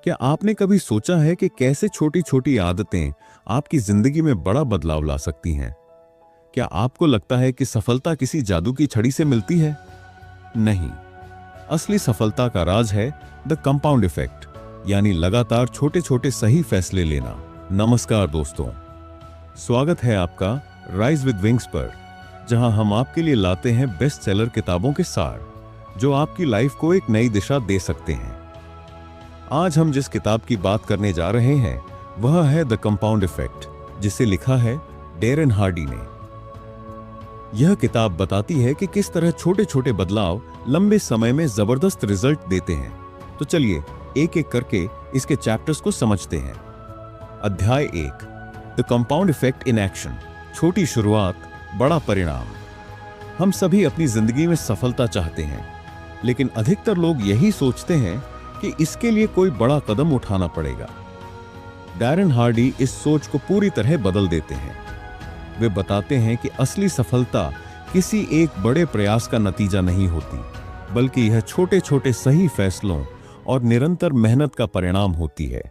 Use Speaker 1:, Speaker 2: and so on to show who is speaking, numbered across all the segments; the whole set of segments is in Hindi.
Speaker 1: क्या आपने कभी सोचा है कि कैसे छोटी छोटी आदतें आपकी जिंदगी में बड़ा बदलाव ला सकती हैं? क्या आपको लगता है कि सफलता किसी जादू की छड़ी से मिलती है? नहीं, असली सफलता का राज है द कंपाउंड इफेक्ट, यानी लगातार छोटे छोटे सही फैसले लेना। नमस्कार दोस्तों, स्वागत है आपका राइज विद विंग्स पर, जहां हम आपके लिए लाते हैं बेस्ट सेलर किताबों के सार जो आपकी लाइफ को एक नई दिशा दे सकते हैं। आज हम जिस किताब की बात करने जा रहे हैं वह है द कंपाउंड इफेक्ट, जिसे लिखा है डैरेन हार्डी ने। यह किताब बताती है कि किस तरह छोटे छोटे बदलाव लंबे समय में जबरदस्त रिजल्ट देते हैं। तो चलिए एक एक करके इसके चैप्टर्स को समझते हैं। अध्याय 1, the compound effect in action. छोटी शुरुआत, बड़ा परिणाम। हम सभी अपनी जिंदगी में सफलता चाहते हैं, लेकिन अधिकतर लोग यही सोचते हैं कि इसके लिए कोई बड़ा कदम उठाना पड़ेगा। डैरेन हार्डी इस सोच को पूरी तरह बदल देते हैं। वे बताते हैं कि असली सफलता किसी एक बड़े प्रयास का नतीजा नहीं होती, बल्कि यह छोटे छोटे सही फैसलों और निरंतर मेहनत का परिणाम होती है।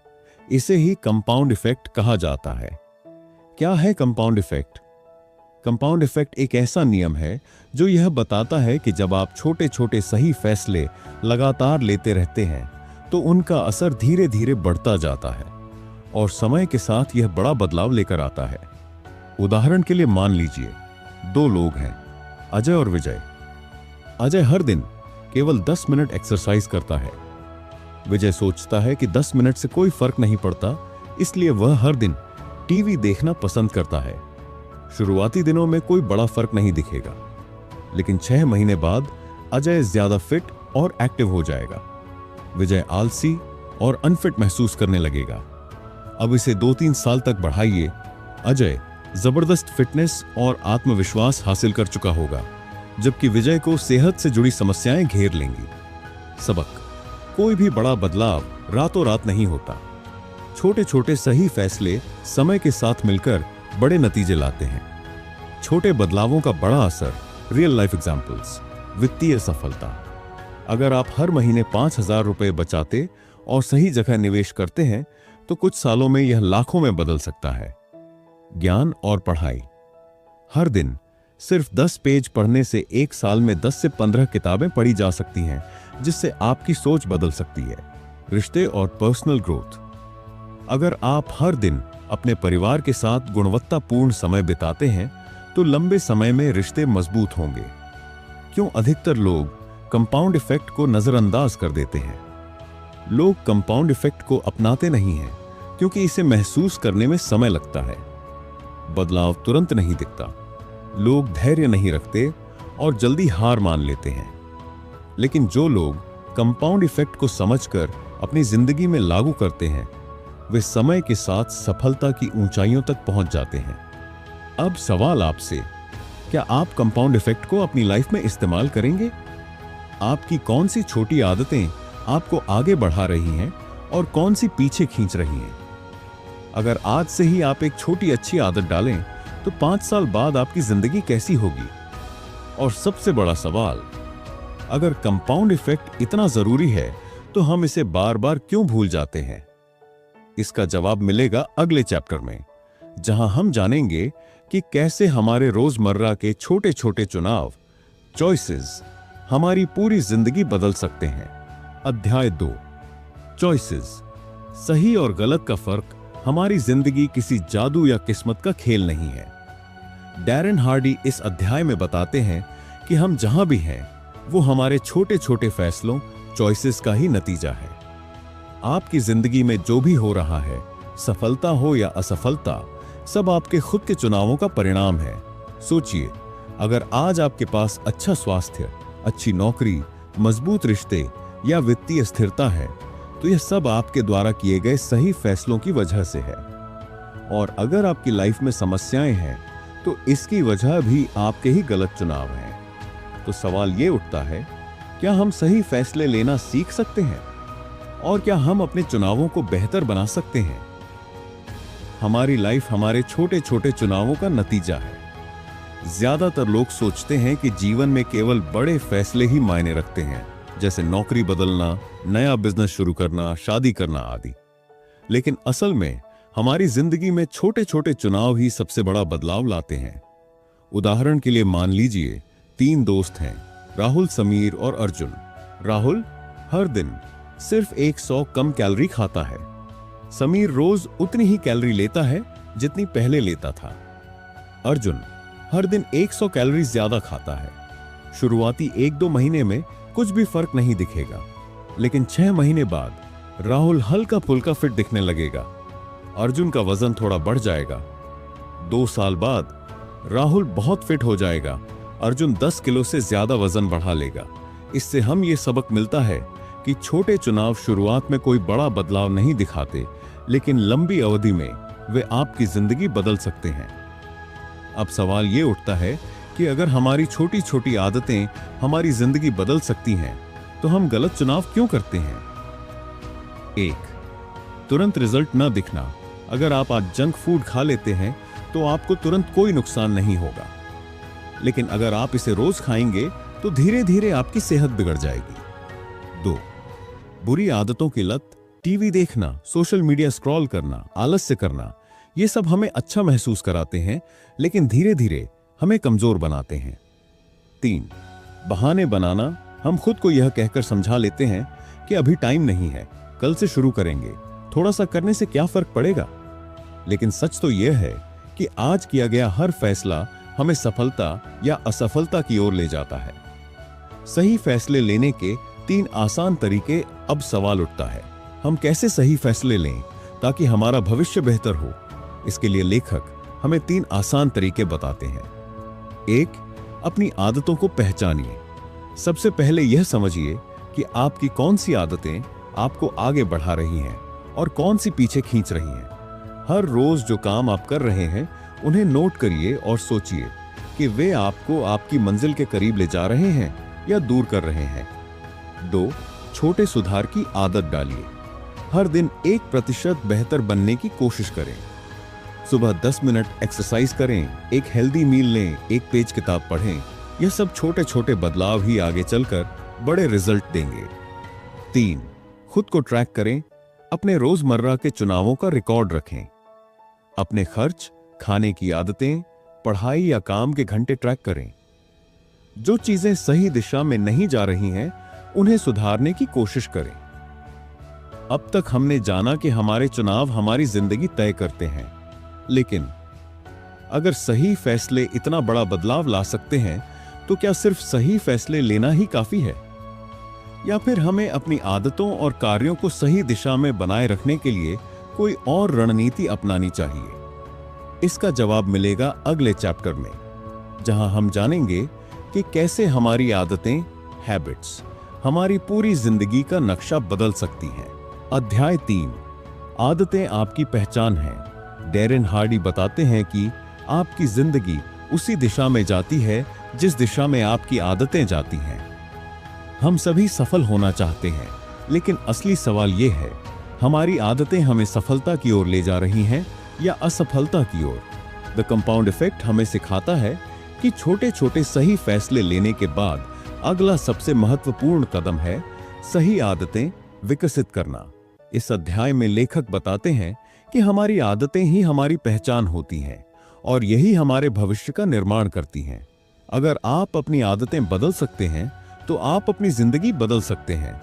Speaker 1: इसे ही कंपाउंड इफेक्ट कहा जाता है। क्या है कंपाउंड इफेक्ट? कंपाउंड इफेक्ट एक ऐसा नियम है जो यह बताता है कि जब आप छोटे छोटे सही फैसले लगातार लेते रहते हैं तो उनका असर धीरे धीरे बढ़ता जाता है और समय के साथ यह बड़ा बदलाव लेकर आता है। उदाहरण के लिए मान लीजिए 2 लोग हैं, अजय और विजय। अजय हर दिन केवल 10 मिनट एक्सरसाइज करता है। विजय सोचता है कि 10 मिनट से कोई फर्क नहीं पड़ता, इसलिए वह हर दिन टीवी देखना पसंद करता है। शुरुआती दिनों में कोई बड़ा फर्क नहीं दिखेगा, लेकिन 6 महीने बाद अजय ज्यादा फिट और एक्टिव हो जाएगा। विजय आलसी और अनफिट महसूस करने लगेगा। अब इसे 2-3 साल तक बढ़ाइए, अजय जबरदस्त फिटनेस और आत्मविश्वास हासिल कर चुका होगा, जबकि विजय को सेहत से जुड़ी समस्याएं घेर लेंगी। सबक: कोई भी बड़ा बदलाव रातों रात नहीं होता। छोटे छोटे सही फैसले समय के साथ मिलकर बड़े नतीजे लाते हैं। छोटे बदलावों का बड़ा असर। Real life examples. वित्तीय सफलता। अगर आप हर महीने 5,000 रुपए बचाते और सही जगह निवेश करते हैं तो कुछ सालों में यह लाखों में बदल सकता है। ज्ञान और पढ़ाई। हर दिन सिर्फ 10 पेज पढ़ने से 1 साल में 10 से 15 किताबें पढ़ी जा सकती हैं, जिससे आपकी सोच बदल सकती है। रिश्ते और पर्सनल ग्रोथ। अगर आप हर दिन अपने परिवार के साथ गुणवत्तापूर्ण समय बिताते हैं तो लंबे समय में रिश्ते मजबूत होंगे। क्यों अधिकतर लोग कंपाउंड इफेक्ट को नजरअंदाज कर देते हैं? लोग कंपाउंड इफेक्ट को अपनाते नहीं हैं क्योंकि इसे महसूस करने में समय लगता है। बदलाव तुरंत नहीं दिखता। लोग धैर्य नहीं रखते और जल्दी हार मान लेते हैं। लेकिन जो लोग कंपाउंड इफेक्ट को समझकर अपनी जिंदगी में लागू करते हैं, वे समय के साथ सफलता की ऊंचाइयों तक पहुंच जाते हैं। अब सवाल आपसे, क्या आप कंपाउंड इफेक्ट को अपनी लाइफ में इस्तेमाल करेंगे? आपकी कौन सी छोटी आदतें आपको आगे बढ़ा रही हैं और कौन सी पीछे खींच रही हैं? अगर आज से ही आप एक छोटी अच्छी आदत डालें तो 5 साल बाद आपकी जिंदगी कैसी होगी? और सबसे बड़ा सवाल, अगर कंपाउंड इफेक्ट इतना जरूरी है तो हम इसे बार बार क्यों भूल जाते हैं? इसका जवाब मिलेगा अगले चैप्टर में, जहां हम जानेंगे कि कैसे हमारे रोजमर्रा के छोटे छोटे चुनाव, चॉइसेस, हमारी पूरी जिंदगी बदल सकते हैं। अध्याय 2, चॉइसेस। सही और गलत का फर्क। हमारी जिंदगी किसी जादू या किस्मत का खेल नहीं है। डैरेन हार्डी इस अध्याय में बताते हैं कि हम जहां भी हैं वो हमारे छोटे छोटे फैसलों, चॉइसेस का ही नतीजा है। आपकी जिंदगी में जो भी हो रहा है, सफलता हो या असफलता, सब आपके खुद के चुनावों का परिणाम है। सोचिए, अगर आज आपके पास अच्छा स्वास्थ्य, अच्छी नौकरी, मजबूत रिश्ते या वित्तीय स्थिरता है तो यह सब आपके द्वारा किए गए सही फैसलों की वजह से है। और अगर आपकी लाइफ में समस्याएं हैं तो इसकी वजह भी आपके ही गलत चुनाव हैं। तो सवाल ये उठता है, क्या हम सही फैसले लेना सीख सकते हैं? और क्या हम अपने चुनावों को बेहतर बना सकते हैं? हमारी लाइफ हमारे छोटे छोटे चुनावों का नतीजा है। ज्यादातर लोग सोचते हैं कि जीवन में केवल बड़े फैसले ही मायने रखते हैं, जैसे नौकरी बदलना, नया बिजनेस शुरू करना, शादी करना आदि। लेकिन असल में हमारी जिंदगी में छोटे छोटे चुनाव ही सबसे बड़ा बदलाव लाते हैं। उदाहरण के लिए मान लीजिए 3 दोस्त हैं, राहुल, समीर और अर्जुन। राहुल हर दिन सिर्फ 100 कम कैलोरी खाता है। समीर रोज उतनी ही कैलोरी लेता है जितनी पहले लेता था। अर्जुन हर दिन 100 कैलोरी ज्यादा खाता है। शुरुआती 1-2 महीने में कुछ भी फर्क नहीं दिखेगा, लेकिन 6 महीने बाद राहुल हल्का फुल्का फिट दिखने लगेगा। अर्जुन का वजन थोड़ा बढ़ जाएगा। 2 साल बाद राहुल बहुत फिट हो जाएगा। अर्जुन 10 किलो से ज्यादा वजन बढ़ा लेगा। इससे हम ये सबक मिलता है कि छोटे चुनाव शुरुआत में कोई बड़ा बदलाव नहीं दिखाते, लेकिन लंबी अवधि में वे आपकी जिंदगी बदल सकते हैं। अब सवाल ये उठता है कि अगर हमारी छोटी छोटी आदतें हमारी जिंदगी बदल सकती हैं, तो हम गलत चुनाव क्यों करते हैं? 1. तुरंत रिजल्ट न दिखना। अगर आप आज जंक फूड खा लेते हैं तो आपको तुरंत कोई नुकसान नहीं होगा, लेकिन अगर आप इसे रोज खाएंगे तो धीरे धीरे आपकी सेहत बिगड़ जाएगी। 2. बुरी आदतों की लत। टीवी देखना, सोशल मीडिया स्क्रॉल करना, आलस्य करना, ये सब हमें अच्छा महसूस कराते हैं, लेकिन धीरे धीरे हमें कमजोर बनाते हैं। 3. बहाने बनाना। हम खुद को यह कहकर समझा लेते हैं कि अभी टाइम नहीं है, कल से शुरू करेंगे, थोड़ा सा करने से क्या फर्क पड़ेगा। लेकिन सच तो यह है कि आज किया गया हर फैसला हमें सफलता या असफलता की ओर ले जाता है। सही फैसले लेने के 3 आसान तरीके। अब सवाल उठता है, हम कैसे सही फैसले लें ताकि हमारा भविष्य बेहतर हो? इसके लिए लेखक हमें 3 आसान तरीके बताते हैं। 1. अपनी आदतों को पहचानिए। सबसे पहले यह समझिए कि आपकी कौन सी आदतें आपको आगे बढ़ा रही हैं और कौन सी पीछे खींच रही हैं। हर रोज जो काम आप कर रहे हैं उन्हें नोट करिए और सोचिए कि वे आपको आपकी मंजिल के करीब ले जा रहे हैं या दूर कर रहे हैं। 2. छोटे सुधार की आदत डालिए। हर दिन 1% बेहतर बनने की कोशिश करें। सुबह 10 मिनट एक्सरसाइज करें, एक हेल्दी मील लें, एक पेज किताब पढ़ें। यह सब छोटे छोटे बदलाव ही आगे चलकर बड़े रिजल्ट देंगे। 3. खुद को ट्रैक करें। अपने रोजमर्रा के चुनावों का रिकॉर्ड रखें। अपने खर्च, खाने की आदतें, पढ़ाई या काम के घंटे ट्रैक करें। जो चीजें सही दिशा में नहीं जा रही हैं, उन्हें सुधारने की कोशिश करें। अब तक हमने जाना कि हमारे चुनाव हमारी जिंदगी तय करते हैं, लेकिन अगर सही फैसले इतना बड़ा बदलाव ला सकते हैं, तो क्या सिर्फ सही फैसले लेना ही काफी है, या फिर हमें अपनी आदतों और कार्यों को सही दिशा में बनाए रखने के लिए कोई और रणनीति अपनानी चाहिए? इसका जवाब मिलेगा अगले चैप्टर में, जहां हम जानेंगे कि कैसे हमारी आदतें, हैबिट्स, हमारी पूरी जिंदगी का नक्शा बदल सकती हैं। अध्याय 3, आदतें आपकी पहचान हैं। डैरेन हार्डी बताते हैं कि आपकी जिंदगी उसी दिशा में जाती है जिस दिशा में आपकी आदतें जाती हैं। हम सभी सफल होना चाहते हैं, लेकिन असली सवाल यह है, हमारी आदतें हमें सफलता की ओर ले जा रही हैं या असफलता की ओर? द कंपाउंड इफेक्ट हमें सिखाता है कि छोटे छोटे सही फैसले लेने के बाद अगला सबसे महत्वपूर्ण कदम है सही आदतें विकसित करना। इस अध्याय में लेखक बताते हैं कि हमारी आदतें ही हमारी पहचान होती हैं और यही हमारे भविष्य का निर्माण करती हैं। अगर आप अपनी आदतें बदल सकते हैं तो आप अपनी जिंदगी बदल सकते हैं।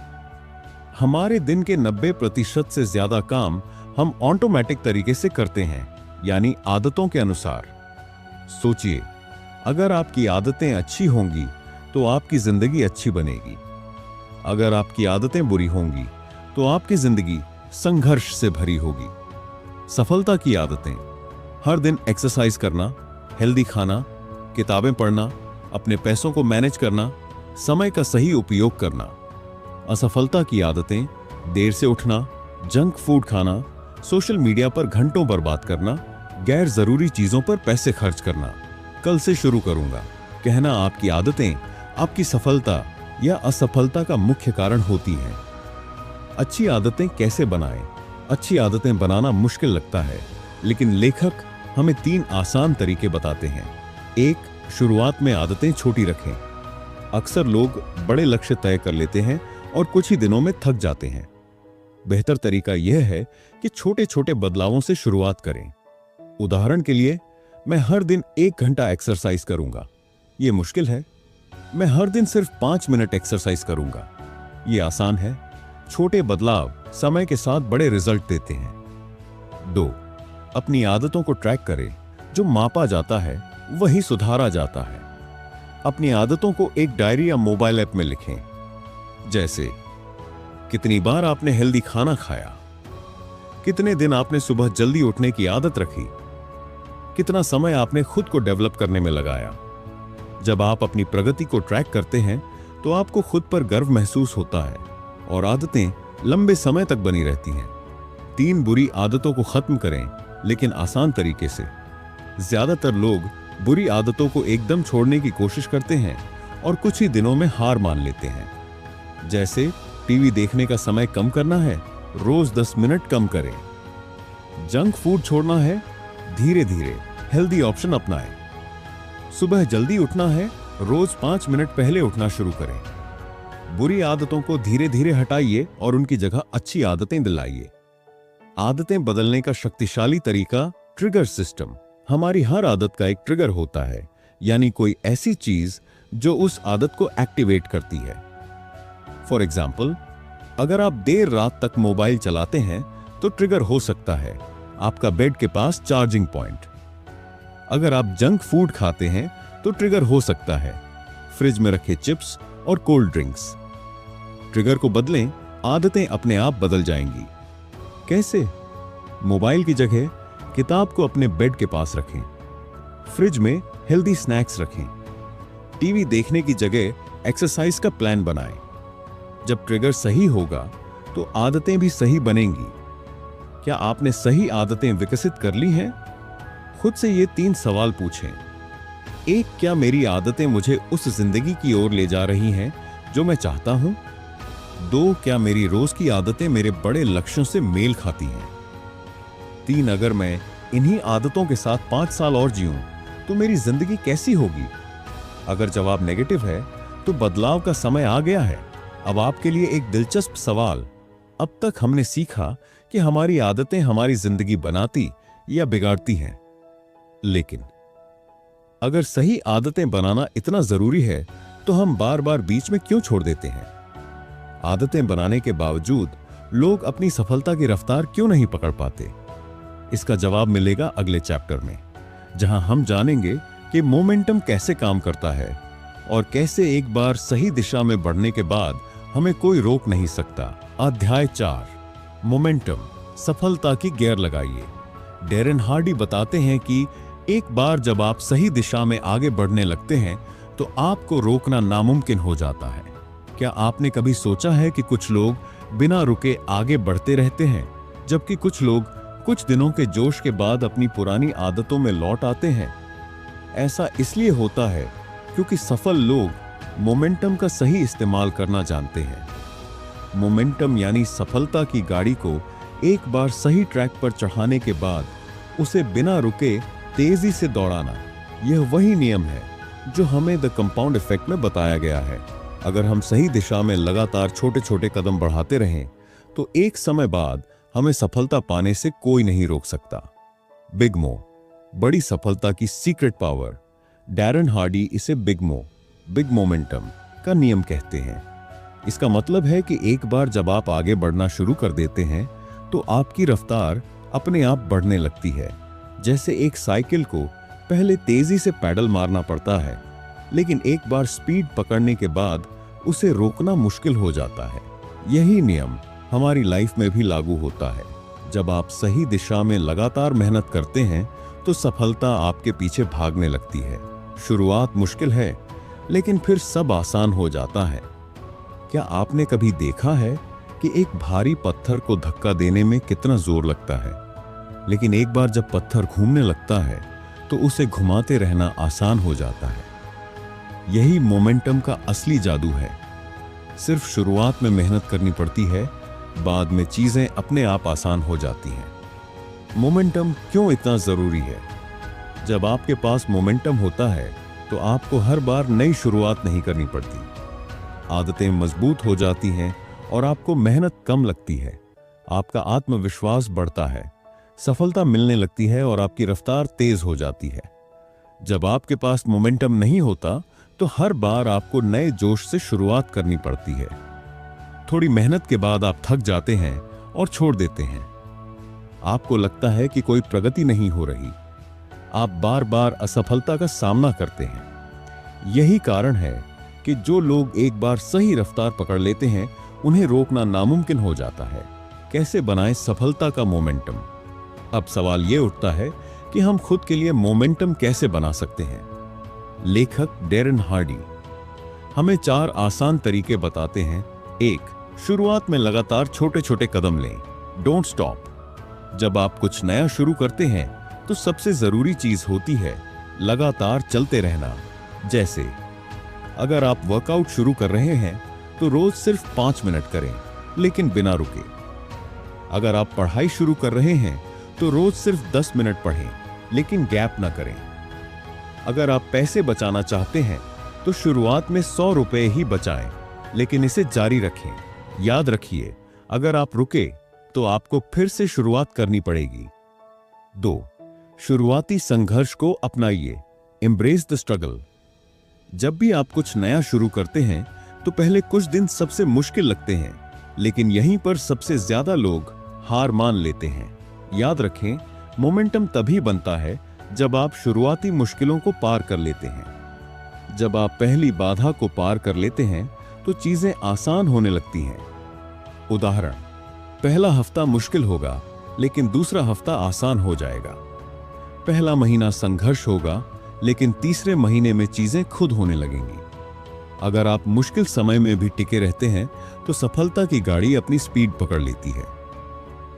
Speaker 1: हमारे दिन के 90% से ज्यादा काम हम ऑटोमेटिक तरीके से करते हैं, यानी आदतों के अनुसार। सोचिए, अगर आपकी आदतें अच्छी होंगी तो आपकी जिंदगी अच्छी बनेगी। अगर आपकी आदतें बुरी होंगी तो आपकी जिंदगी संघर्ष से भरी होगी। सफलता की आदतें: हर दिन एक्सरसाइज करना, हेल्दी खाना, किताबें पढ़ना, अपने पैसों को मैनेज करना, समय का सही उपयोग करना। असफलता की आदतें: देर से उठना, जंक फूड खाना, सोशल मीडिया पर घंटों बर्बाद करना, गैर जरूरी चीजों पर पैसे खर्च करना। कल से शुरू करूंगा कहना आपकी आदतें आपकी सफलता या असफलता का मुख्य कारण होती हैं। अच्छी आदतें कैसे बनाएं? अच्छी आदतें बनाना मुश्किल लगता है, लेकिन लेखक हमें 3 आसान तरीके बताते हैं। 1. शुरुआत में आदतें छोटी रखें। अक्सर लोग बड़े लक्ष्य तय कर लेते हैं और कुछ ही दिनों में थक जाते हैं। बेहतर तरीका यह है कि छोटे छोटे बदलावों से शुरुआत करें। उदाहरण के लिए, मैं हर दिन 1 घंटा एक्सरसाइज करूंगा। यह मुश्किल है। मैं हर दिन सिर्फ 5 मिनट एक्सरसाइज करूंगा। यह आसान है। छोटे बदलाव समय के साथ बड़े रिजल्ट देते हैं। 2. अपनी आदतों को ट्रैक करें। जो मापा जाता है वही सुधारा जाता है। अपनी आदतों को एक डायरी या मोबाइल ऐप में लिखें। जैसे, कितनी बार आपने हेल्दी खाना खाया, कितने दिन आपने सुबह जल्दी उठने की आदत रखी, कितना समय आपने खुद को डेवलप करने में लगाया। जब आप अपनी प्रगति को ट्रैक करते हैं तो आपको खुद पर गर्व महसूस होता है और आदतें लंबे समय तक बनी रहती हैं। 3 बुरी आदतों को खत्म करें, लेकिन आसान तरीके से। ज्यादातर लोग बुरी आदतों को एकदम छोड़ने की कोशिश करते हैं और कुछ ही दिनों में हार मान लेते हैं। जैसे, टीवी देखने का समय कम करना है, रोज 10 मिनट कम करें। जंक फूड छोड़ना है, धीरे धीरे हेल्दी ऑप्शन अपनाएं। सुबह जल्दी उठना है, रोज 5 मिनट पहले उठना शुरू करें। बुरी आदतों को धीरे धीरे हटाइए और उनकी जगह अच्छी आदतें दिलाइए। आदतें बदलने का शक्तिशाली तरीका ट्रिगर सिस्टम। हमारी हर आदत का एक ट्रिगर होता है, यानी कोई ऐसी चीज जो उस आदत को एक्टिवेट करती है। फॉर एग्जाम्पल, अगर आप देर रात तक मोबाइल चलाते हैं तो ट्रिगर हो सकता है आपका बेड के पास चार्जिंग पॉइंट। अगर आप जंक फूड खाते हैं तो ट्रिगर हो सकता है फ्रिज में रखे चिप्स और कोल्ड ड्रिंक्स। ट्रिगर को बदलें, आदतें अपने आप बदल जाएंगी। कैसे? मोबाइल की जगह किताब को अपने बेड के पास रखें। फ्रिज में हेल्दी स्नैक्स रखें। टीवी देखने की जगह एक्सरसाइज का प्लान बनाएं। जब ट्रिगर सही होगा तो आदतें भी सही बनेंगी। क्या आपने सही आदतें विकसित कर ली हैं? खुद से ये 3 सवाल पूछें। 1. क्या मेरी आदतें मुझे उस जिंदगी की ओर ले जा रही हैं जो मैं चाहता हूं? 2. क्या मेरी रोज की आदतें मेरे बड़े लक्ष्यों से मेल खाती हैं? 3. अगर मैं इन्हीं आदतों के साथ 5 साल और जीऊं तो मेरी जिंदगी कैसी होगी? अगर जवाब नेगेटिव है तो बदलाव का समय आ गया है। अब आपके लिए एक दिलचस्प सवाल। अब तक हमने सीखा कि हमारी आदतें हमारी जिंदगी बनाती या बिगाड़ती हैं, लेकिन अगर सही आदतें बनाना इतना जरूरी है तो हम बार बार बीच में क्यों छोड़ देते हैं? आदतें बनाने के बावजूद लोग अपनी सफलता की रफ्तार क्यों नहीं पकड़ पाते? इसका जवाब मिलेगा अगले चैप्टर में, जहां हम जानेंगे कि मोमेंटम कैसे काम करता है और कैसे एक बार सही दिशा में बढ़ने के बाद हमें कोई रोक नहीं सकता। अध्याय 4, मोमेंटम, सफलता की गियर लगाइए। डैरेन हार्डी बताते हैं कि एक बार जब आप सही दिशा में आगे बढ़ने लगते हैं तो आपको रोकना नामुमकिन हो जाता है। क्या आपने कभी सोचा है कि कुछ लोग बिना रुके आगे बढ़ते रहते हैं, जबकि कुछ लोग कुछ दिनों के जोश के बाद अपनी पुरानी आदतों में लौट आते हैं? ऐसा इसलिए होता है क्योंकि सफल लोग मोमेंटम का सही इस्तेमाल करना जानते हैं। मोमेंटम यानी सफलता की गाड़ी को एक बार सही ट्रैक पर चढ़ाने के बाद उसे बिना रुके तेजी से दौड़ाना। यह वही नियम है जो हमें द कंपाउंड इफेक्ट में बताया गया है। अगर हम सही दिशा में लगातार छोटे छोटे कदम बढ़ाते रहें तो एक समय बाद हमें सफलता पाने से कोई नहीं रोक सकता। बिग मो, बड़ी सफलता की सीक्रेट पावर। डैरेन हार्डी इसे बिग मोमेंटम का नियम कहते हैं। इसका मतलब है कि एक बार जब आप आगे बढ़ना शुरू कर देते हैं तो आपकी रफ्तार अपने आप बढ़ने लगती है। जैसे एक साइकिल को पहले तेजी से पैडल मारना पड़ता है, लेकिन एक बार स्पीड पकड़ने के बाद उसे रोकना मुश्किल हो जाता है। यही नियम हमारी लाइफ में भी लागू होता है। जब आप सही दिशा में लगातार मेहनत करते हैं तो सफलता आपके पीछे भागने लगती है। शुरुआत मुश्किल है, लेकिन फिर सब आसान हो जाता है। क्या आपने कभी देखा है कि एक भारी पत्थर को धक्का देने में कितना जोर लगता है, लेकिन एक बार जब पत्थर घूमने लगता है तो उसे घुमाते रहना आसान हो जाता है। यही मोमेंटम का असली जादू है। सिर्फ शुरुआत में मेहनत करनी पड़ती है, बाद में चीजें अपने आप आसान हो जाती हैं। मोमेंटम क्यों इतना जरूरी है? जब आपके पास मोमेंटम होता है तो आपको हर बार नई शुरुआत नहीं करनी पड़ती। आदतें मजबूत हो जाती हैं और आपको मेहनत कम लगती है। आपका आत्मविश्वास बढ़ता है, सफलता मिलने लगती है और आपकी रफ्तार तेज हो जाती है। जब आपके पास मोमेंटम नहीं होता तो हर बार आपको नए जोश से शुरुआत करनी पड़ती है। थोड़ी मेहनत के बाद आप थक जाते हैं और छोड़ देते हैं। आपको लगता है कि कोई प्रगति नहीं हो रही। आप बार बार असफलता का सामना करते हैं। यही कारण है कि जो लोग एक बार सही रफ्तार पकड़ लेते हैं उन्हें रोकना नामुमकिन हो जाता है। कैसे बनाएं सफलता का मोमेंटम? अब सवाल यह उठता है कि हम खुद के लिए मोमेंटम कैसे बना सकते हैं। लेखक डैरेन हार्डी हमें 4 आसान तरीके बताते हैं। 1. शुरुआत में लगातार छोटे छोटे कदम लें। Don't stop. जब आप कुछ नया शुरू करते हैं तो सबसे जरूरी चीज होती है लगातार चलते रहना। जैसे अगर आप वर्कआउट शुरू कर रहे हैं तो रोज सिर्फ 5 मिनट करें, लेकिन बिना रुके। अगर आप पढ़ाई शुरू कर रहे हैं तो रोज सिर्फ 10 मिनट पढ़ें, लेकिन गैप ना करें। अगर आप पैसे बचाना चाहते हैं तो शुरुआत में 100 रुपए ही बचाएं, लेकिन इसे जारी रखें। याद रखिए, अगर आप रुके तो आपको फिर से शुरुआत करनी पड़ेगी। 2. शुरुआती संघर्ष को अपनाइए। Embrace the struggle. जब भी आप कुछ नया शुरू करते हैं तो पहले कुछ दिन सबसे मुश्किल लगते हैं, लेकिन यहीं पर सबसे ज्यादा लोग हार मान लेते हैं। याद रखें, मोमेंटम तभी बनता है जब आप शुरुआती मुश्किलों को पार कर लेते हैं। जब आप पहली बाधा को पार कर लेते हैं तो चीजें आसान होने लगती हैं। उदाहरण, पहला हफ्ता मुश्किल होगा, लेकिन दूसरा हफ्ता आसान हो जाएगा। पहला महीना संघर्ष होगा, लेकिन तीसरे महीने में चीजें खुद होने लगेंगी। अगर आप मुश्किल समय में भी टिके रहते हैं तो सफलता की गाड़ी अपनी स्पीड पकड़ लेती है।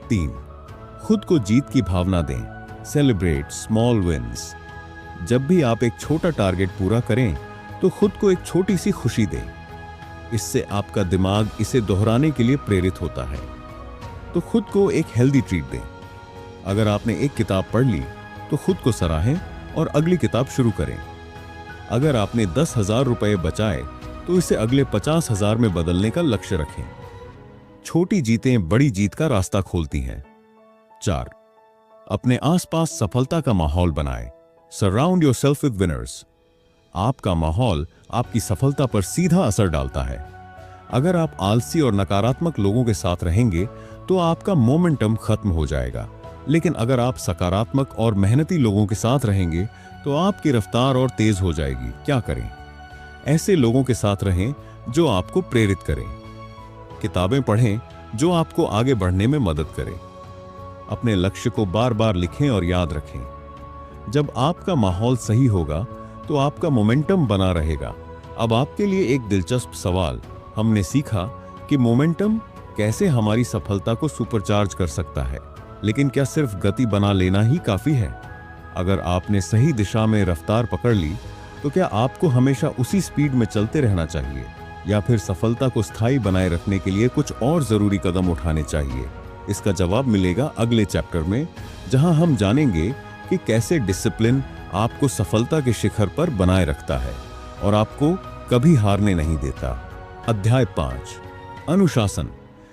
Speaker 1: 3. खुद को जीत की भावना दें। Celebrate small wins. जब भी आप एक छोटा टारगेट पूरा करें तो खुद को एक छोटी सी खुशी दें। इससे आपका दिमाग इसे दोहराने के लिए प्रेरित होता है। तो खुद को एक हेल्दी ट्रीट दें। अगर आपने एक किताब पढ़ ली तो खुद को सराहें और अगली किताब शुरू करें। अगर आपने 10,000 रुपए बचाए तो इसे अगले 50,000 में बदलने का लक्ष्य रखें। छोटी जीतें बड़ी जीत का रास्ता खोलती हैं। 4. अपने आसपास सफलता का माहौल बनाएं। Surround yourself with winners. आपका माहौल आपकी सफलता पर सीधा असर डालता है। अगर आप आलसी और नकारात्मक लोगों के साथ रहेंगे तो आपका मोमेंटम खत्म हो जाएगा, लेकिन अगर आप सकारात्मक और मेहनती लोगों के साथ रहेंगे तो आपकी रफ्तार और तेज हो जाएगी। क्या करें? ऐसे लोगों के साथ रहें जो आपको प्रेरित करें। किताबें पढ़ें जो आपको आगे बढ़ने में मदद करें। अपने लक्ष्य को बार बार लिखें और याद रखें। जब आपका माहौल सही होगा तो आपका मोमेंटम बना रहेगा। अब आपके लिए एक दिलचस्प सवाल। हमने सीखा कि मोमेंटम कैसे हमारी सफलता को सुपरचार्ज कर सकता है, लेकिन क्या सिर्फ गति बना लेना ही काफी है? अगर आपने सही दिशा में रफ्तार पकड़ ली तो क्या आपको हमेशा उसी स्पीड में चलते रहना चाहिए, या फिर सफलता को स्थायी बनाए रखने के लिए कुछ और जरूरी कदम उठाने चाहिए? इसका जवाब मिलेगा अगले चैप्टर में, जहां हम जानेंगे कि कैसे डिसिप्लिन आपको सफलता के शिखर पर बनाए रखता है और आपको कभी हारने नहीं देता। अध्याय 5, अनुशासन,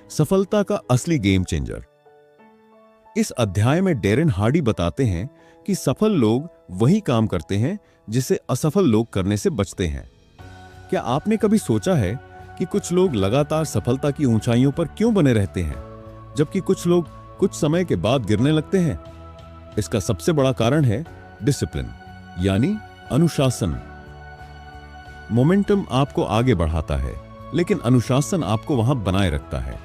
Speaker 1: सफलता का असली गेम चेंजर। इस अध्याय में डैरेन हार्डी बताते हैं कि सफल लोग वही काम करते हैं जिसे असफल लोग करने से बचते हैं। क्या आपने कभी सोचा है कि कुछ लोग लगातार सफलता की ऊंचाइयों पर क्यों बने रहते हैं, जबकि कुछ लोग कुछ समय के बाद गिरने लगते हैं? इसका सबसे बड़ा कारण है डिसिप्लिन, यानी अनुशासन। मोमेंटम आपको आगे बढ़ाता है, लेकिन अनुशासन आपको वहां बनाए रखता है।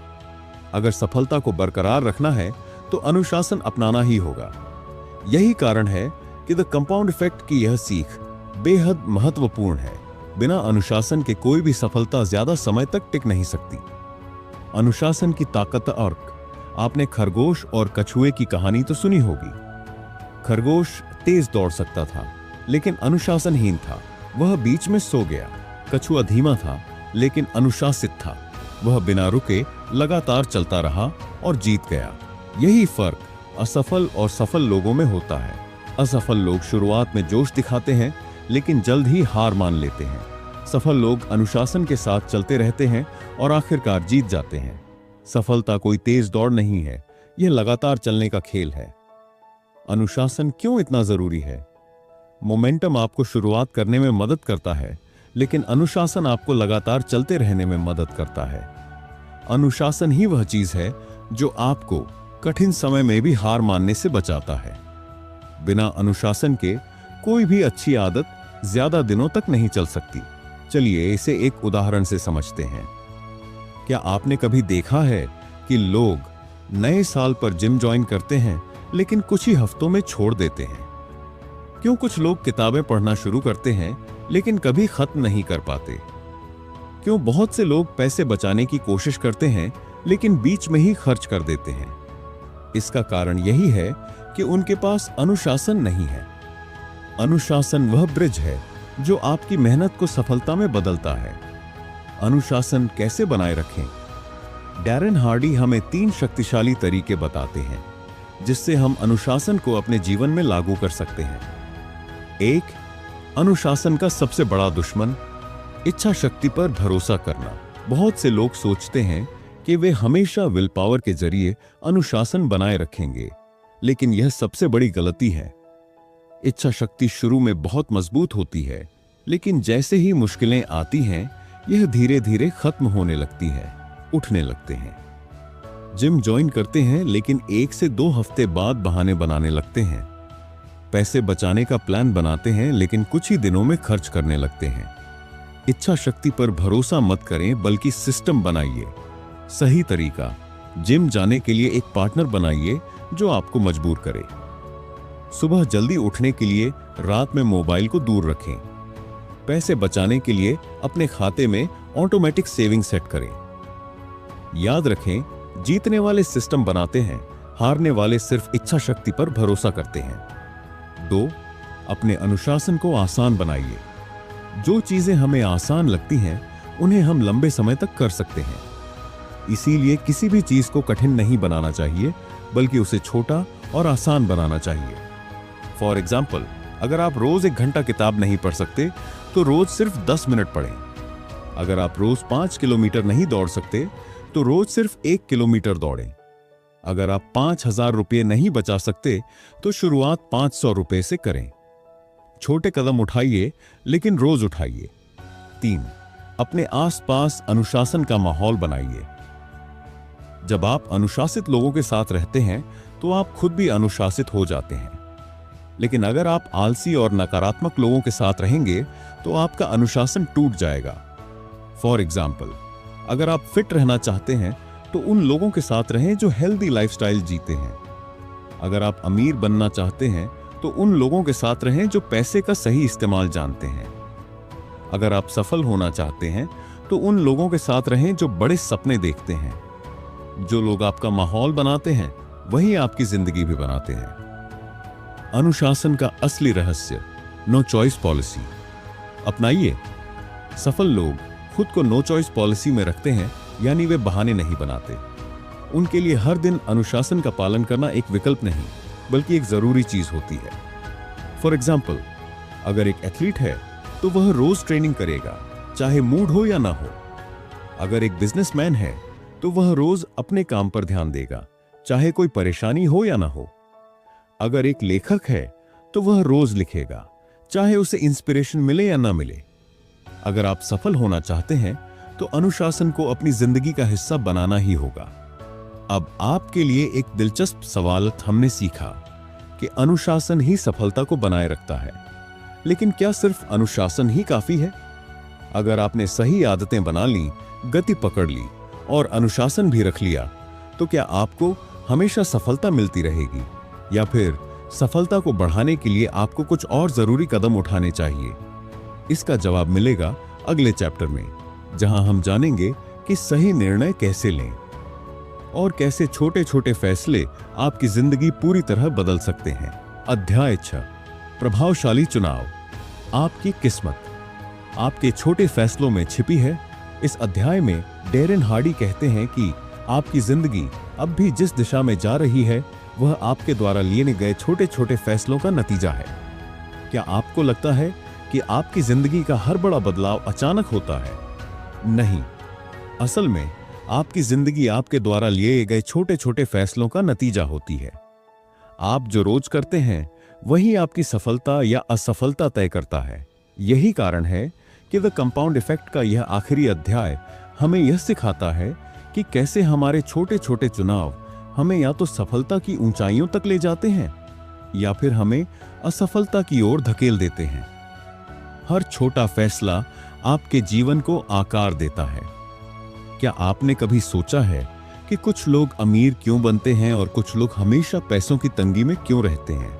Speaker 1: अगर सफलता को बरकरार रखना है तो अनुशासन अपनाना ही होगा। यही कारण है कि द कंपाउंड इफेक्ट की यह सीख बेहद महत्वपूर्ण है। बिना अनुशासन के कोई भी सफलता ज्यादा समय तक टिक नहीं सकती। अनुशासन की ताकत। और आपने खरगोश और कछुए की कहानी तो सुनी होगी। खरगोश तेज दौड़ सकता था, लेकिन अनुशासनहीन था। वह बीच में सो गया। कछुआ धीमा था, लेकिन अनुशासित था। वह बिना रुके लगातार चलता रहा और जीत गया। यही फर्क असफल और सफल लोगों में होता है। असफल लोग शुरुआत में जोश दिखाते हैं, लेकिन जल्द ही हार मान लेते हैं। सफल लोग अनुशासन के साथ चलते रहते हैं और आखिरकार जीत जाते हैं। सफलता कोई तेज दौड़ नहीं है, यह लगातार चलने का खेल है। अनुशासन क्यों इतना जरूरी है? मोमेंटम आपको शुरुआत करने में मदद करता है, लेकिन अनुशासन आपको लगातार चलते रहने में मदद करता है। अनुशासन ही वह चीज है जो आपको कठिन समय में भी हार मानने से बचाता है। बिना अनुशासन के कोई भी अच्छी आदत ज्यादा दिनों तक नहीं चल सकती। चलिए इसे एक उदाहरण से समझते हैं। क्या आपने कभी देखा है कि लोग नए साल पर जिम ज्वाइन करते हैं लेकिन कुछ ही हफ्तों में छोड़ देते हैं? क्यों कुछ लोग किताबें पढ़ना शुरू करते हैं लेकिन कभी खत्म नहीं कर पाते? क्यों बहुत से लोग पैसे बचाने की कोशिश करते हैं लेकिन बीच में ही खर्च कर देते हैं? इसका कारण यही है कि उनके पास अनुशासन नहीं है। अनुशासन वह ब्रिज है जो आपकी मेहनत को सफलता में बदलता है। अनुशासन कैसे बनाए रखें? डैरेन हार्डी हमें 3 शक्तिशाली तरीके बताते हैं जिससे हम अनुशासन को अपने जीवन में लागू कर सकते हैं। 1. अनुशासन का सबसे बड़ा दुश्मन, इच्छा शक्ति पर भरोसा करना। बहुत से लोग सोचते हैं कि वे हमेशा विल पावर के जरिए अनुशासन बनाए रखेंगे, लेकिन यह सबसे बड़ी गलती है। इच्छा शक्ति शुरू में बहुत मजबूत होती है, लेकिन जैसे ही मुश्किलें आती हैं, यह धीरे धीरे खत्म होने लगती है, उठने लगते हैं। जिम ज्वाइन करते हैं लेकिन 1 से 2 हफ्ते बाद बहाने बनाने लगते हैं। पैसे बचाने का प्लान बनाते हैं लेकिन कुछ ही दिनों में खर्च करने लगते हैं। इच्छा शक्ति पर भरोसा मत करें, बल्कि सिस्टम बनाइए। सही तरीका, जिम जाने के लिए एक पार्टनर बनाइए जो आपको मजबूर करे। सुबह जल्दी उठने के लिए रात में मोबाइल को दूर रखें। पैसे बचाने के लिए अपने खाते में ऑटोमेटिक सेविंग सेट करें। याद रखें, जीतने वाले सिस्टम बनाते हैं, हारने वाले सिर्फ इच्छा शक्ति पर भरोसा करते हैं। 2. अपने अनुशासन को आसान बनाइए। जो चीजें हमें आसान लगती हैं, उन्हें हम लंबे समय तक कर सकते हैं। इसीलिए किसी भी चीज को कठिन नहीं बनाना चाहिए, बल्कि उसे छोटा और आसान बनाना चाहिए। फॉर एग्जाम्पल, अगर आप रोज 1 घंटा किताब नहीं पढ़ सकते, तो रोज सिर्फ 10 मिनट पढ़ें। अगर आप रोज 5 किलोमीटर नहीं दौड़ सकते, तो रोज सिर्फ 1 किलोमीटर दौड़ें। अगर आप 5,000 रुपये नहीं बचा सकते, तो शुरुआत 500 रुपये से करें। छोटे कदम उठाइए, लेकिन रोज उठाइए। 3. अपने आसपास अनुशासन का माहौल बनाइए। जब आप अनुशासित लोगों के साथ रहते हैं, तो आप खुद भी अनुशासित हो जाते हैं। लेकिन अगर आप आलसी और नकारात्मक लोगों के साथ रहेंगे, तो आपका अनुशासन टूट जाएगा। फॉर एग्जाम्पल, अगर आप फिट रहना चाहते हैं, तो उन लोगों के साथ रहें जो हेल्दी लाइफस्टाइल जीते हैं। अगर आप अमीर बनना चाहते हैं, तो उन लोगों के साथ रहें जो पैसे का सही इस्तेमाल जानते हैं। अगर आप सफल होना चाहते हैं, तो उन लोगों के साथ रहें जो बड़े सपने देखते हैं। जो लोग आपका माहौल बनाते हैं, वही आपकी जिंदगी भी बनाते हैं। अनुशासन का असली रहस्य, नो चॉइस पॉलिसी अपनाइए। सफल लोग खुद को नो चॉइस पॉलिसी में रखते हैं, यानी वे बहाने नहीं बनाते। उनके लिए हर दिन अनुशासन का पालन करना एक विकल्प नहीं, बल्कि एक जरूरी चीज होती है। फॉर एग्जाम्पल, अगर एक एथलीट है, तो वह रोज ट्रेनिंग करेगा, चाहे मूड हो या ना हो। अगर एक बिजनेसमैन है, तो वह रोज अपने काम पर ध्यान देगा, चाहे कोई परेशानी हो या ना हो। अगर एक लेखक है, तो वह रोज लिखेगा, चाहे उसे इंस्पिरेशन मिले या ना मिले। अगर आप सफल होना चाहते हैं, तो अनुशासन को अपनी जिंदगी का हिस्सा बनाना ही होगा। अब आपके लिए एक दिलचस्प सवाल हमने सीखा कि अनुशासन ही सफलता को बनाए रखता है। लेकिन क्या सिर्फ अनुशासन ही काफी है? अगर आपने सही आदतें बना ली, गति पकड़ ली और अनुशासन भी रख लिया, तो क्या आपको हमेशा सफलता मिलती रहेगी, या फिर सफलता को बढ़ाने के लिए आपको कुछ और जरूरी कदम उठाने चाहिए? इसका जवाब मिलेगा अगले चैप्टर में, जहां हम जानेंगे कि सही निर्णय कैसे लें और कैसे छोटे छोटे फैसले आपकी जिंदगी पूरी तरह बदल सकते हैं। अध्याय 6, प्रभावशाली चुनाव। आपकी किस्मत आपके छोटे फैसलों में छिपी है। इस अध्याय में डैरेन हार्डी कहते हैं कि आपकी जिंदगी अब भी जिस दिशा में जा रही है, वह आपके द्वारा लिए गए छोटे छोटे फैसलों का नतीजा है। क्या आपको लगता है कि आपकी जिंदगी का हर बड़ा बदलाव अचानक होता है। नहीं, असल में आपकी जिंदगी आपके द्वारा लिए गए छोटे छोटे फैसलों का नतीजा होती है। आप जो रोज करते हैं वही आपकी सफलता या असफलता तय करता है। यही कारण है कि द कंपाउंड इफेक्ट का यह आखिरी अध्याय हमें यह सिखाता है कि कैसे हमारे छोटे छोटे चुनाव हमें या तो सफलता की ऊंचाइयों तक ले जाते हैं या फिर हमें असफलता की ओर धकेल देते हैं। हर छोटा फैसला आपके जीवन को आकार देता है। क्या आपने कभी सोचा है कि कुछ लोग अमीर क्यों बनते हैं और कुछ लोग हमेशा पैसों की तंगी में क्यों रहते हैं?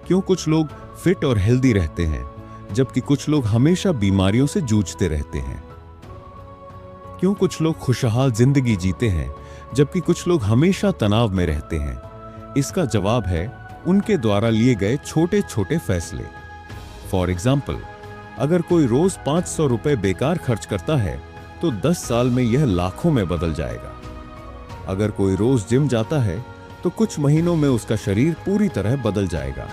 Speaker 1: क्यों कुछ लोग फिट और हेल्दी रहते हैं जबकि कुछ लोग हमेशा बीमारियों से जूझते रहते हैं? क्यों कुछ लोग खुशहाल जिंदगी जीते हैं जबकि कुछ लोग हमेशा तनाव में रहते हैं? इसका जवाब है उनके द्वारा लिए गए छोटे छोटे फैसले। फॉर एग्जाम्पल, अगर कोई रोज 500 रुपए बेकार खर्च करता है तो 10 साल में यह लाखों में बदल जाएगा। अगर कोई रोज जिम जाता है तो कुछ महीनों में उसका शरीर पूरी तरह बदल जाएगा।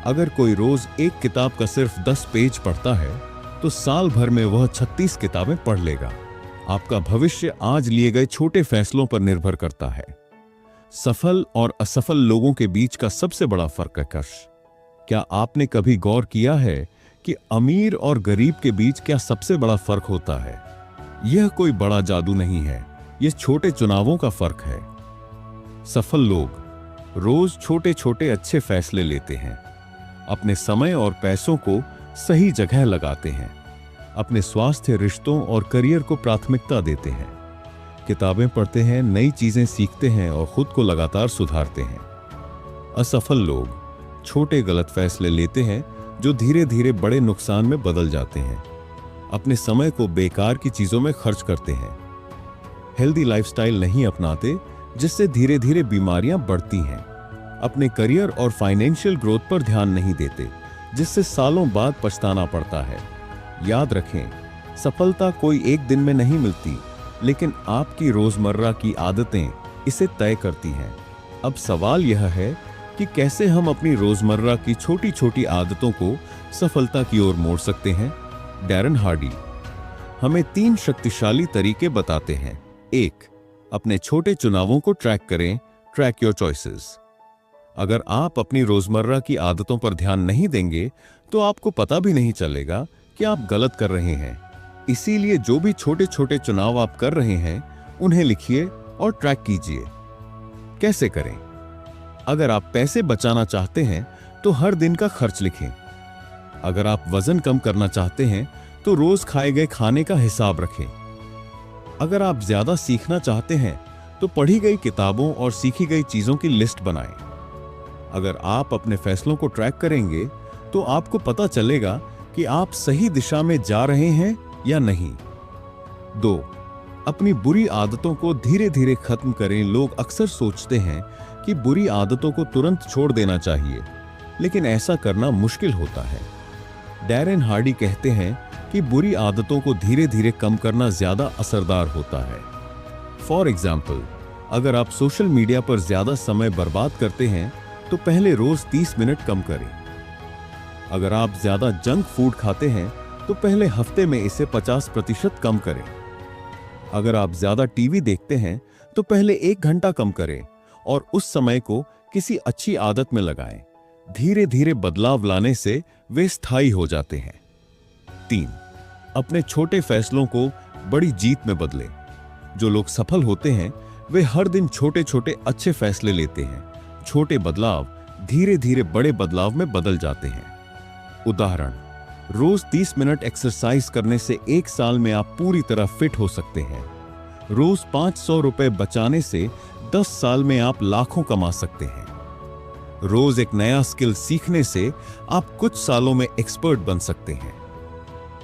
Speaker 1: अगर कोई रोज एक किताब का सिर्फ 10 पेज पढ़ता है तो साल भर में वह 36 किताबें पढ़ लेगा। आपका भविष्य आज लिए गए छोटे फैसलों पर निर्भर करता है। सफल और असफल लोगों के बीच का सबसे बड़ा फर्क है कर्ष। क्या आपने कभी गौर किया है कि अमीर और गरीब के बीच क्या सबसे बड़ा फर्क होता है? यह कोई बड़ा जादू नहीं है, यह छोटे चुनावों का फर्क है। सफल लोग रोज छोटे छोटे अच्छे फैसले लेते हैं, अपने समय और पैसों को सही जगह लगाते हैं, अपने स्वास्थ्य, रिश्तों और करियर को प्राथमिकता देते हैं, किताबें पढ़ते हैं, नई चीजें सीखते हैं और खुद को लगातार सुधारते हैं। असफल लोग छोटे गलत फैसले लेते हैं जो धीरे धीरे बड़े नुकसान में बदल जाते हैं, अपने समय को बेकार की चीजों में खर्च करते हैं, हेल्दी लाइफस्टाइल नहीं अपनाते जिससे धीरे धीरे बीमारियां बढ़ती हैं, अपने करियर और फाइनेंशियल ग्रोथ पर ध्यान नहीं देते जिससे सालों बाद पछताना पड़ता है। याद रखें, सफलता कोई एक दिन में नहीं मिलती, लेकिन आपकी रोजमर्रा की आदतें इसे तय करती हैं। अब सवाल यह है कि कैसे हम अपनी रोजमर्रा की छोटी छोटी आदतों को सफलता की ओर मोड़ सकते हैं। डैरन हार्डी हमें 3 शक्तिशाली तरीके बताते हैं। 1. अपने छोटे चुनावों को ट्रैक करें। Track your choices. अगर आप अपनी रोजमर्रा की आदतों पर ध्यान नहीं देंगे तो आपको पता भी नहीं चलेगा कि आप गलत कर रहे हैं। इसीलिए जो भी छोटे छोटे चुनाव आप कर रहे हैं उन्हें लिखिए और ट्रैक कीजिए। कैसे करें? अगर आप पैसे बचाना चाहते हैं तो हर दिन का खर्च लिखें। अगर आप वजन कम करना चाहते हैं तो रोज खाए गए खाने का हिसाब रखें। अगर आप ज्यादा सीखना चाहते हैं तो पढ़ी गई किताबों और सीखी गई चीजों की लिस्ट बनाएं। अगर आप अपने फैसलों को ट्रैक करेंगे तो आपको पता चलेगा कि आप सही दिशा में जा रहे हैं या नहीं। 2. अपनी बुरी आदतों को धीरे धीरे खत्म करें। लोग अक्सर सोचते हैं कि बुरी आदतों को तुरंत छोड़ देना चाहिए, लेकिन ऐसा करना मुश्किल होता है। डैरेन हार्डी कहते हैं कि बुरी आदतों को धीरे धीरे कम करना ज्यादा असरदार होता है। फॉर एग्जाम्पल, अगर आप सोशल मीडिया पर ज्यादा समय बर्बाद करते हैं तो पहले रोज 30 मिनट कम करें। अगर आप ज्यादा जंक फूड खाते हैं तो पहले हफ्ते में इसे 50% कम करें। अगर आप ज्यादा टीवी देखते हैं तो पहले 1 घंटा कम करें और उस समय को किसी अच्छी आदत में लगाएं। धीरे धीरे बदलाव लाने से वे स्थायी हो जाते हैं। 3. अपने छोटे फैसलों को बड़ी जीत में बदलें। जो लोग सफल होते हैं वे हर दिन छोटे छोटे अच्छे फैसले लेते हैं। छोटे बदलाव धीरे धीरे बड़े बदलाव में बदल जाते हैं। उदाहरण, रोज 30 मिनट एक्सरसाइज करने से 1 साल में आप पूरी तरह फिट हो सकते हैं। रोज 500 रुपए बचाने से 10 साल में आप लाखों कमा सकते हैं। रोज एक नया स्किल सीखने से आप कुछ सालों में एक्सपर्ट बन सकते हैं।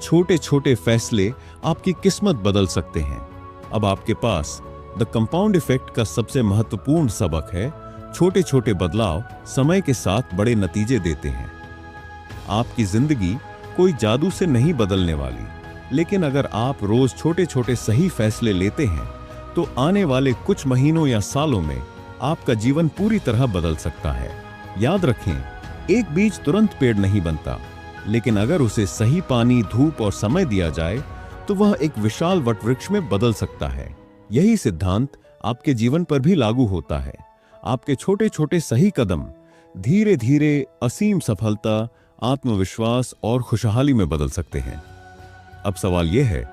Speaker 1: छोटे छोटे फैसले आपकी किस्मत बदल सकते हैं। अब आपके पास द कंपाउंड इफेक्ट का सबसे महत्वपूर्ण सबक है, छोटे छोटे बदलाव समय के साथ बड़े नतीजे देते हैं। आपकी जिंदगी कोई जादू से नहीं बदलने वाली, लेकिन अगर आप रोज छोटे छोटे सही फैसले लेते हैं तो आने वाले कुछ महीनों या सालों में आपका जीवन पूरी तरह बदल सकता है। याद रखें, एक बीज तुरंत पेड़ नहीं बनता, लेकिन अगर उसे सही पानी, धूप और समय दिया जाए तो वह एक विशाल वटवृक्ष में बदल सकता है। यही सिद्धांत आपके जीवन पर भी लागू होता है। आपके छोटे छोटे सही कदम धीरे धीरे असीम सफलता, आत्मविश्वास और खुशहाली में बदल सकते हैं। अब सवाल यह है,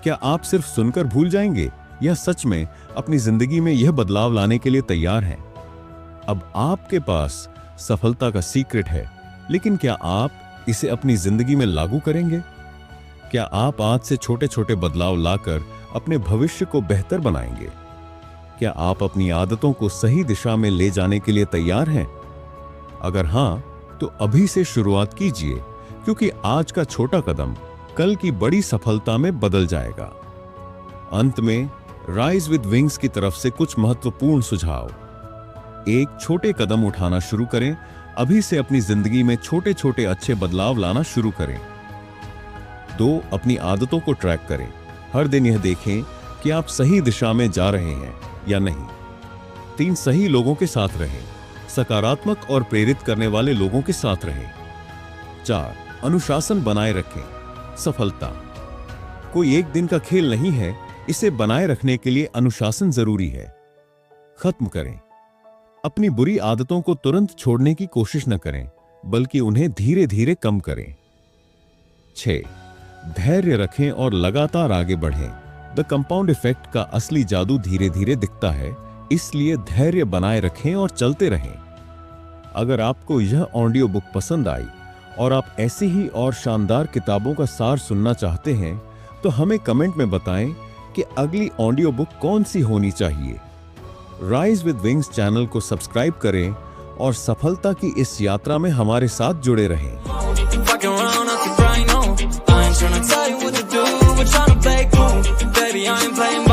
Speaker 1: क्या आप सिर्फ सुनकर भूल जाएंगे या सच में अपनी जिंदगी में यह बदलाव लाने के लिए तैयार हैं? अब आपके पास सफलता का सीक्रेट है, लेकिन क्या आप इसे अपनी जिंदगी में लागू करेंगे? क्या आप आज से छोटे छोटे बदलाव लाकर अपने भविष्य को बेहतर बनाएंगे? क्या आप अपनी आदतों को सही दिशा में ले जाने के लिए तैयार हैं? अगर हां, तो अभी से शुरुआत कीजिए, क्योंकि आज का छोटा कदम कल की बड़ी सफलता में बदल जाएगा। अंत में राइज विद विंग्स की तरफ से कुछ महत्वपूर्ण सुझाव। एक, छोटे कदम उठाना शुरू करें। अभी से अपनी जिंदगी में छोटे छोटे अच्छे बदलाव लाना शुरू करें। 2, अपनी आदतों को ट्रैक करें। हर दिन यह देखें कि आप सही दिशा में जा रहे हैं या नहीं। 3, सही लोगों के साथ रहें। सकारात्मक और प्रेरित करने वाले लोगों के साथ रहें। 4, अनुशासन बनाए रखें। सफलता कोई एक दिन का खेल नहीं है, इसे बनाए रखने के लिए अनुशासन जरूरी है। खत्म करें। अपनी बुरी आदतों को तुरंत छोड़ने की कोशिश न करें, बल्कि उन्हें धीरे धीरे कम करें। 6, धैर्य रखें और लगातार आगे बढ़ें। द कंपाउंड इफेक्ट का असली जादू धीरे धीरे दिखता है, इसलिए धैर्य बनाए रखें और चलते रहें। अगर आपको यह ऑडियो बुक पसंद आई और आप ऐसी ही और शानदार किताबों का सार सुनना चाहते हैं, तो हमें कमेंट में बताएं कि अगली ऑडियो बुक कौन सी होनी चाहिए। राइज विद विंग्स चैनल को सब्सक्राइब करें और सफलता की इस यात्रा में हमारे साथ जुड़े रहें।
Speaker 2: Trying to tell you what to do, we're trying to play cool. Baby, I ain't playing by